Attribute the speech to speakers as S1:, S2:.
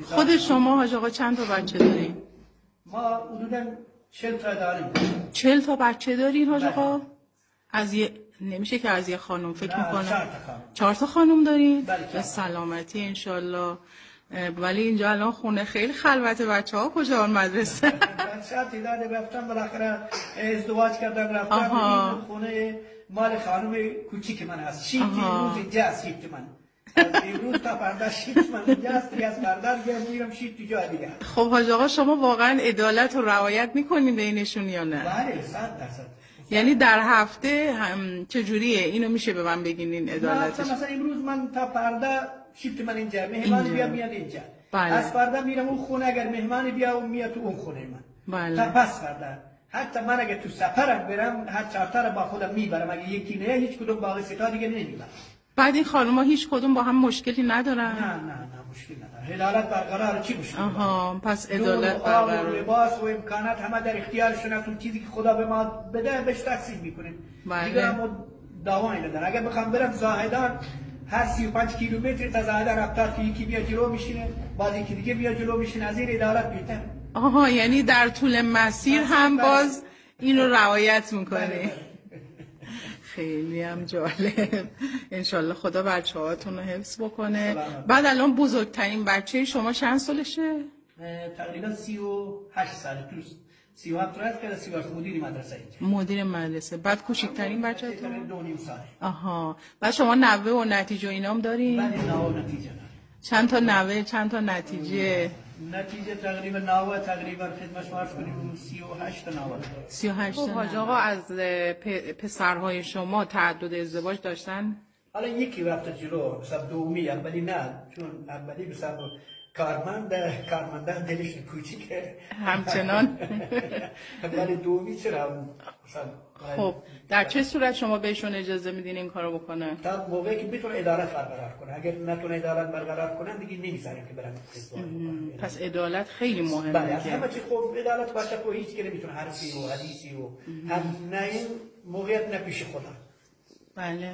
S1: خود شما حاج آقا چند تا بچه دارین؟
S2: ما حدوداً 40 تا داریم.
S1: 40 تا بچه دارین حاج آقا؟ از یه نمیشه که از یه خانم فکر میکنم 4 تا خانم دارین؟ به سلامتی انشالله. ولی اینجا الان خونه خیلی خلوته، بچه ها کجا اون مدرسه؟
S2: بچه ها تعداد رفتن بالاخره ازدواج کردن رفتن این خونه مال خانم کوچیک من هست. شیفت امروز اینجا هست. شیفت من امروز تا فردا شیفت من اینجا هست. دیگه از فردا میرم شیفت جای دیگه.
S1: خب حاج آقا شما واقعا عدالت رو رعایت میکنین بینشون یا نه؟
S2: بله 100%.
S1: یعنی در هفته چجوریه؟ اینو میشه به من بگین این عدالتش؟
S2: مثلا امروز من تا فردا شیفت من اینجا، مهمان بیا میاد اینجا.
S1: بله.
S2: از فردا میرم اون خونه، اگر مهمانی بیا و میاد تو اون خونه من.
S1: بله.
S2: تا پس فردا حتی من اگه تو سفرم برم هر 4 تا با خودم میبرم، اگه یکی نه هیچ کدوم باقی 3 تا دیگه نمیبرم.
S1: بعد این خانوما هیچ کدوم با هم مشکلی ندارن؟
S2: نه مشکل نداره. عدالت برقرار. چی مشکل؟
S1: پس عدالت برقرار.
S2: لباس و امکانات همه در اختیارشون است. اون چیزی که خدا به ما بده بهش تقسیم میکنیم. دیگه ما دعوایی نداره. اگه بخوام برم زاهدان هر 35 کیلومتر تا زاهدان رفتار که یکی بیا جلو میشینه، بعد یکی دیگه بیا جلو میشینه، از این عدالت بهتر.
S1: یعنی در طول مسیر هم باز این رو رعایت میکنه. خیلی هم جالب. انشالله خدا بچه هاتون رو حفظ بکنه. بعد الان بزرگترین بچه شما چند سالشه؟
S2: تقریبا 38 سال. تو 37 رفت که 38 مدیر مدرسه اینجا.
S1: مدیر مدرسه. بعد کوچکترین بچه‌تون؟
S2: 2.5 ساله.
S1: بعد شما نوه و نتیجه اینام دارین؟
S2: بله نوه و نتیجه داریم.
S1: چند تا نوه چند تا نتیجه؟
S2: نتیجه تقریبا نوه تقریبا خدمت شما عرض کنیم 38 تا نوه.
S1: 38 تا. حاج آقا از پسرهای شما تعدد ازدواج داشتن؟
S2: حالا یکی رفت جلو حساب دومی، اولی نه، چون اولی به حساب کارمنده دلش کوچیکه
S1: همچنان.
S2: ولی دومی چرا؟
S1: خب در چه صورت شما بهشون اجازه میدین این کارو بکنه؟
S2: تا موقعی که بتونه عدالت برقرار کنه. اگر نتونه عدالت برقرار کنه دیگه نمیذاریم که برن ازدواج کنه.
S1: پس عدالت خیلی مهمه.
S2: بله همه چی خوب عدالت باشه که هیچ کی نمیتونه حرفی و حدیثی و هم نه این موقعیت نه پیش خدا.
S1: بله.